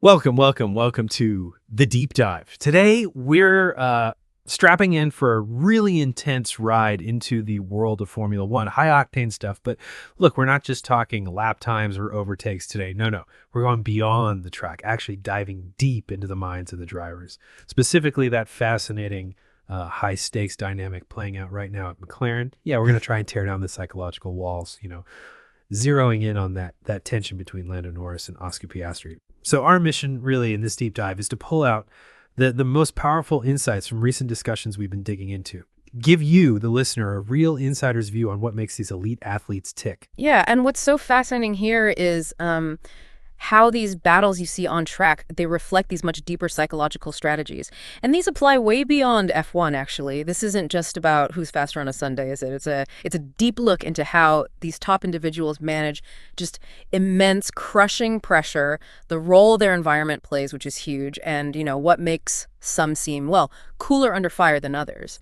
Welcome to the deep dive. Today, we're strapping in for a really intense ride into the world of Formula One, high octane stuff. But look, we're not just talking lap times or overtakes today. No, we're going beyond the track, actually diving deep into the minds of the drivers, specifically that fascinating high stakes dynamic playing out right now at McLaren. Yeah, we're going to try and tear down the psychological walls, zeroing in on that tension between Lando Norris and Oscar Piastri. So our mission really in this deep dive is to pull out the most powerful insights from recent discussions we've been digging into. Give you, the listener, a real insider's view on what makes these elite athletes tick. Yeah, and what's so fascinating here is how these battles you see on track, they reflect these much deeper psychological strategies. And these apply way beyond F1, actually. This isn't just about who's faster on a Sunday, is it? It's a deep look into how these top individuals manage just immense, crushing pressure, the role their environment plays, which is huge, and, what makes some seem, cooler under fire than others.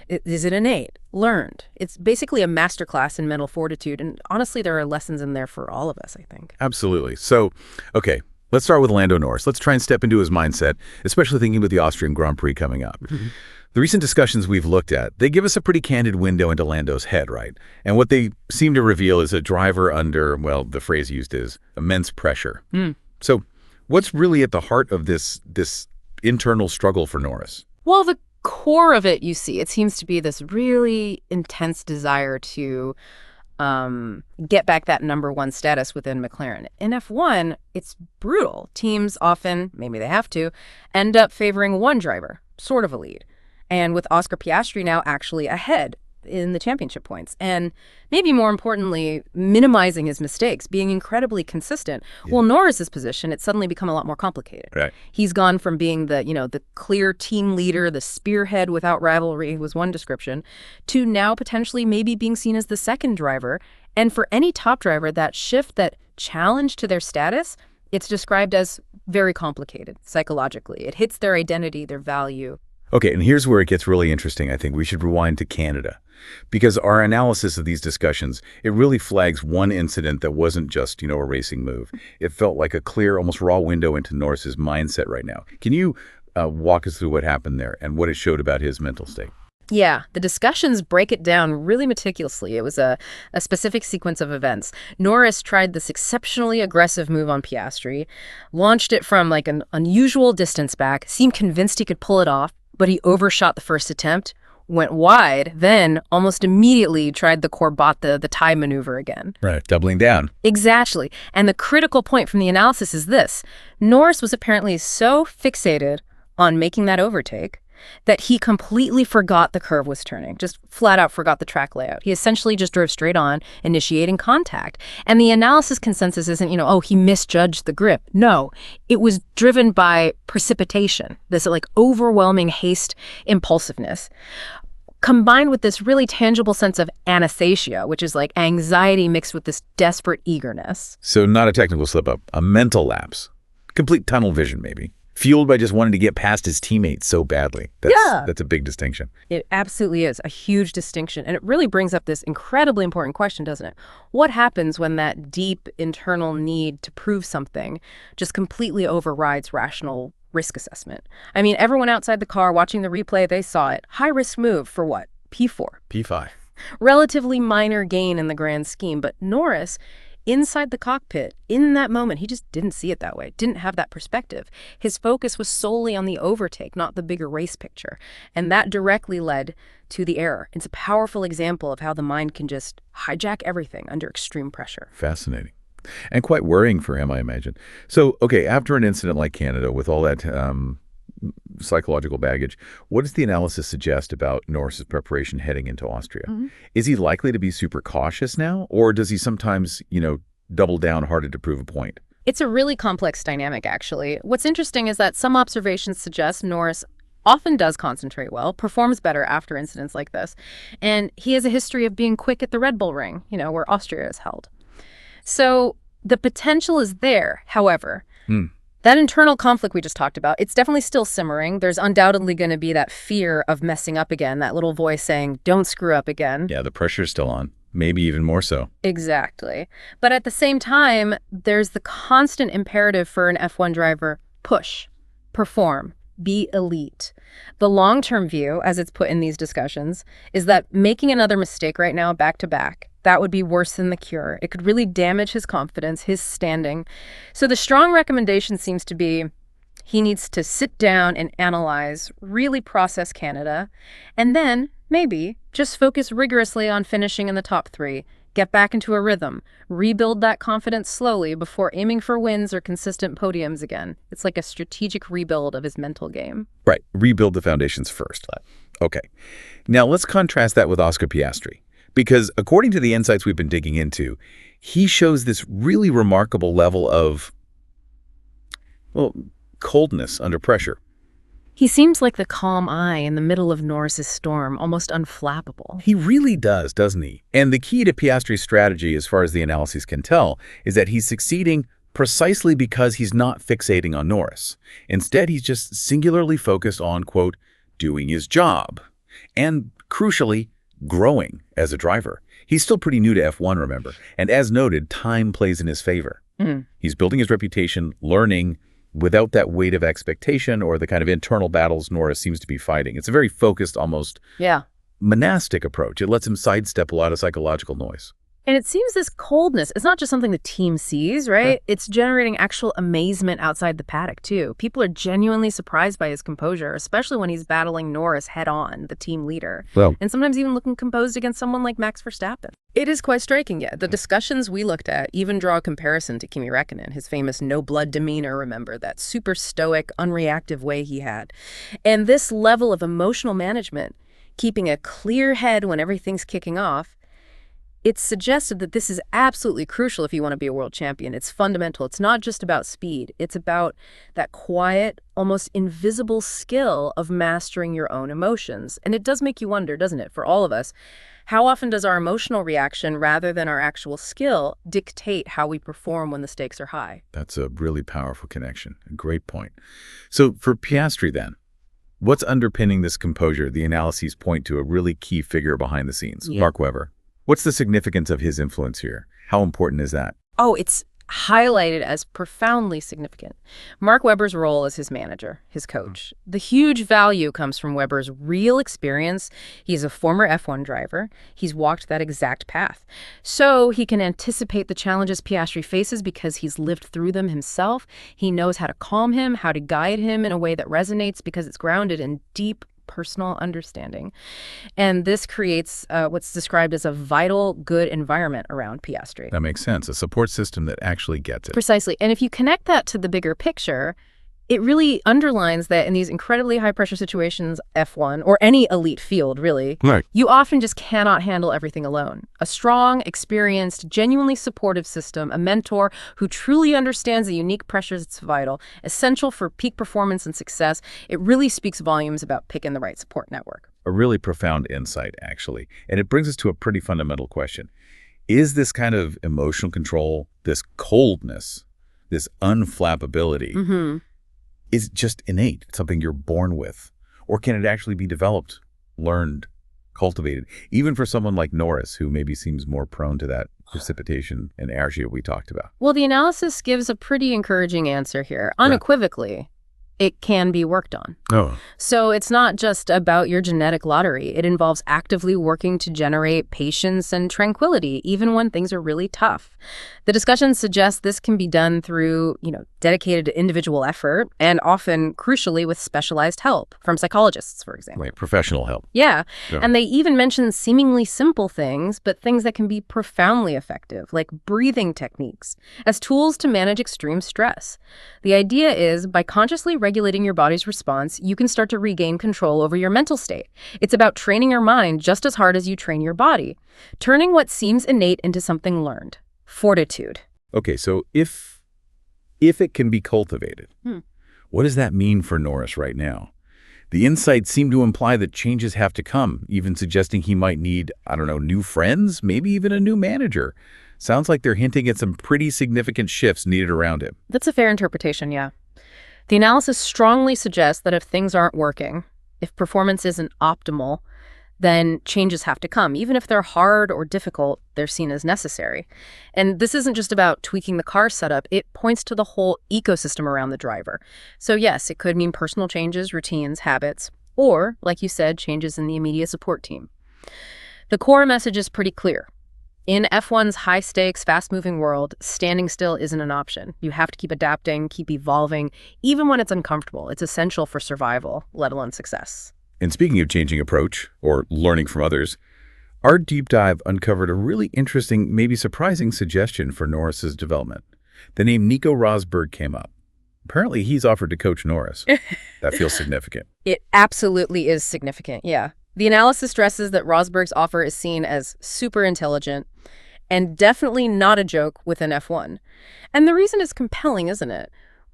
Is it innate? Learned? It's basically a masterclass in mental fortitude. And honestly, there are lessons in there for all of us, I think. Absolutely. So, okay, let's start with Lando Norris. Let's try and step into his mindset, especially thinking about the Austrian Grand Prix coming up. The recent discussions we've looked at, they give us a pretty candid window into Lando's head, right? And what they seem to reveal is a driver under, the phrase used is immense pressure. So what's really at the heart of this internal struggle for Norris? Well, the core of it, it seems to be this really intense desire to get back that #1 status within McLaren. In F1, it's brutal. Teams often, maybe they have to, end up favoring one driver, sort of a lead. And with Oscar Piastri now actually ahead in the championship points. And maybe more importantly, minimizing his mistakes, being incredibly consistent. Yeah. Well, Norris's position, it's suddenly become a lot more complicated. Right. He's gone from being the clear team leader, the spearhead without rivalry was one description, to now potentially maybe being seen as the second driver. And for any top driver, that shift, that challenge to their status, it's described as very complicated psychologically. It hits their identity, their value. Okay, and here's where it gets really interesting. I think we should rewind to Canada, because our analysis of these discussions, it really flags one incident that wasn't just, a racing move. It felt like a clear, almost raw window into Norris's mindset right now. Can you walk us through what happened there and what it showed about his mental state? Yeah, the discussions break it down really meticulously. It was a specific sequence of events. Norris tried this exceptionally aggressive move on Piastri, launched it from an unusual distance back, seemed convinced he could pull it off, but he overshot the first attempt, went wide, then almost immediately tried the Corbata, the tie maneuver again. Right, doubling down. Exactly. And the critical point from the analysis is this. Norris was apparently so fixated on making that overtake that he completely forgot the curve was turning, just flat out forgot the track layout. He essentially just drove straight on, initiating contact. And the analysis consensus isn't, he misjudged the grip. No, it was driven by precipitation, this overwhelming haste, impulsiveness, combined with this really tangible sense of anesthesia, which is anxiety mixed with this desperate eagerness. So not a technical slip-up, a mental lapse. Complete tunnel vision, maybe. Fueled by just wanting to get past his teammates so badly. That's a big distinction. It absolutely is a huge distinction. And it really brings up this incredibly important question, doesn't it? What happens when that deep internal need to prove something just completely overrides rational risk assessment? I mean, everyone outside the car watching the replay, they saw it. High risk move for what? P4. P5. Relatively minor gain in the grand scheme. But Norris, inside the cockpit, in that moment, he just didn't see it that way, didn't have that perspective. His focus was solely on the overtake, not the bigger race picture. And that directly led to the error. It's a powerful example of how the mind can just hijack everything under extreme pressure. Fascinating. And quite worrying for him, I imagine. So, okay, after an incident like Canada, with all that psychological baggage, what does the analysis suggest about Norris's preparation heading into Austria? Is he likely to be super cautious now, or does he sometimes, double down harder to prove a point? It's a really complex dynamic, actually. What's interesting is that some observations suggest Norris often does concentrate well, performs better after incidents like this, and he has a history of being quick at the Red Bull Ring, where Austria is held. So the potential is there, however. That internal conflict we just talked about, it's definitely still simmering. There's undoubtedly going to be that fear of messing up again, that little voice saying, don't screw up again. Yeah, the pressure's still on. maybe even more so. Exactly. But at the same time, there's the constant imperative for an F1 driver: push, perform, be elite. The long-term view, as it's put in these discussions, is that making another mistake right now back-to-back, that would be worse than the cure. It could really damage his confidence, his standing. So the strong recommendation seems to be he needs to sit down and analyze, really process Canada, and then, maybe, just focus rigorously on finishing in the top 3. Get back into a rhythm. Rebuild that confidence slowly before aiming for wins or consistent podiums again. It's like a strategic rebuild of his mental game. Right. Rebuild the foundations first. Okay. Now let's contrast that with Oscar Piastri. Because according to the insights we've been digging into, he shows this really remarkable level of, well, coldness under pressure. He seems like the calm eye in the middle of Norris's storm, almost unflappable. He really does, doesn't he? And the key to Piastri's strategy, as far as the analyses can tell, is that he's succeeding precisely because he's not fixating on Norris. Instead, he's just singularly focused on, quote, doing his job. And, crucially, growing as a driver. He's still pretty new to F1, remember? And as noted, time plays in his favor. He's building his reputation, learning, without that weight of expectation or the kind of internal battles Norris seems to be fighting. It's a very focused, almost monastic approach. It lets him sidestep a lot of psychological noise. And it seems this coldness is not just something the team sees, right? Yeah. It's generating actual amazement outside the paddock, too. People are genuinely surprised by his composure, especially when he's battling Norris head-on, the team leader. Well, And sometimes even looking composed against someone like Max Verstappen. It is quite striking, yeah. The discussions we looked at even draw a comparison to Kimi Räikkönen, his famous no-blood demeanor, remember, that super stoic, unreactive way he had. And this level of emotional management, keeping a clear head when everything's kicking off, it's suggested that this is absolutely crucial if you want to be a world champion. It's fundamental. It's not just about speed. It's about that quiet, almost invisible skill of mastering your own emotions. And it does make you wonder, doesn't it, for all of us, how often does our emotional reaction, rather than our actual skill, dictate how we perform when the stakes are high? that's a really powerful connection. A great point. So for Piastri then, what's underpinning this composure? The analyses point to a really key figure behind the scenes, Mark Webber. What's the significance of his influence here? How important is that? Oh, it's highlighted as profoundly significant. Mark Webber's role as his manager, his coach. The huge value comes from Webber's real experience. He's a former F1 driver. He's walked that exact path. So he can anticipate the challenges Piastri faces because he's lived through them himself. He knows how to calm him, how to guide him in a way that resonates because it's grounded in deep personal understanding. And this creates what's described as a vital, good environment around Piastri. That makes sense. A support system that actually gets it. Precisely. And if you connect that to the bigger picture, it really underlines that in these incredibly high-pressure situations, F1, or any elite field, really, you often just cannot handle everything alone. A strong, experienced, genuinely supportive system, a mentor who truly understands the unique pressures that's vital, essential for peak performance and success, it really speaks volumes about picking the right support network. A really profound insight, actually. And it brings us to a pretty fundamental question. Is this kind of emotional control, this coldness, this unflappability, is it just innate, something you're born with? Or can it actually be developed, learned, cultivated? Even for someone like Norris, who maybe seems more prone to that precipitation and inertia we talked about. Well, the analysis gives a pretty encouraging answer here. Unequivocally, it can be worked on. Oh. So it's not just about your genetic lottery. It involves actively working to generate patience and tranquility, even when things are really tough. The discussion suggests this can be done through, dedicated individual effort and often, crucially, with specialized help from psychologists, for example. Right, professional help. Yeah. Yeah. And they even mention seemingly simple things, but things that can be profoundly effective, like breathing techniques, as tools to manage extreme stress. The idea is, by consciously regulating your body's response, you can start to regain control over your mental state. It's about training your mind just as hard as you train your body, turning what seems innate into something learned. Fortitude. Okay, so if it can be cultivated, what does that mean for Norris right now? The insights seem to imply that changes have to come, even suggesting he might need, new friends, maybe even a new manager. Sounds like they're hinting at some pretty significant shifts needed around him. That's a fair interpretation, yeah. The analysis strongly suggests that if things aren't working, if performance isn't optimal, then changes have to come. Even if they're hard or difficult, they're seen as necessary. And this isn't just about tweaking the car setup. It points to the whole ecosystem around the driver. So yes, it could mean personal changes, routines, habits, or, like you said, changes in the immediate support team. The core message is pretty clear. In F1's high-stakes, fast-moving world, standing still isn't an option. You have to keep adapting, keep evolving, even when it's uncomfortable. It's essential for survival, let alone success. And speaking of changing approach, or learning from others, our deep dive uncovered a really interesting, maybe surprising suggestion for Norris's development. The name Nico Rosberg came up. Apparently, he's offered to coach Norris. That feels significant. It absolutely is significant, yeah. The analysis stresses that Rosberg's offer is seen as super intelligent and definitely not a joke within F1. And the reason is compelling, isn't it?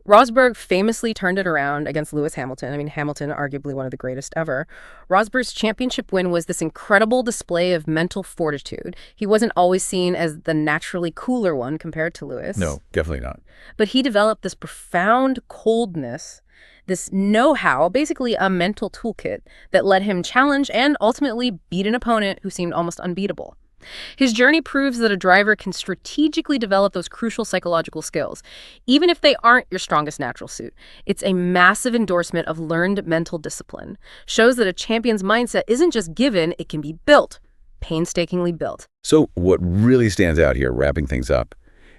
Rosberg famously turned it around against Lewis Hamilton. I mean, Hamilton, arguably one of the greatest ever. Rosberg's championship win was this incredible display of mental fortitude. He wasn't always seen as the naturally cooler one compared to Lewis. No, definitely not. But he developed this profound coldness, this know-how, basically a mental toolkit that let him challenge and ultimately beat an opponent who seemed almost unbeatable. His journey proves that a driver can strategically develop those crucial psychological skills, even if they aren't your strongest natural suit. It's a massive endorsement of learned mental discipline. Shows that a champion's mindset isn't just given, it can be built, painstakingly built. So what really stands out here, wrapping things up,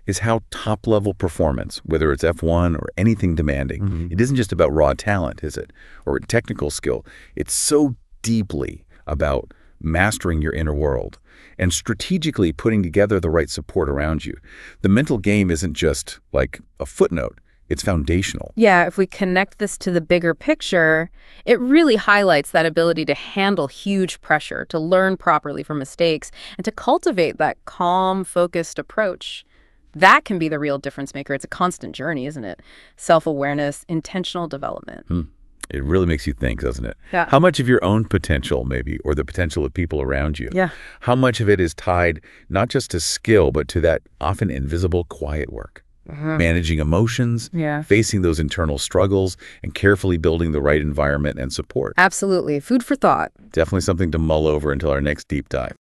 is how top-level performance, whether it's F1 or anything demanding, it isn't just about raw talent, is it? Or technical skill. It's so deeply about mastering your inner world and strategically putting together the right support around you. The mental game isn't just like a footnote. It's foundational. Yeah, if we connect this to the bigger picture, it really highlights that ability to handle huge pressure, to learn properly from mistakes, and to cultivate that calm, focused approach. That can be the real difference maker. It's a constant journey, isn't it? Self-awareness, intentional development. It really makes you think, doesn't it? Yeah. How much of your own potential, maybe, or the potential of people around you? Yeah. How much of it is tied not just to skill, but to that often invisible quiet work? Managing emotions, facing those internal struggles, and carefully building the right environment and support. Absolutely. Food for thought. Definitely something to mull over until our next deep dive.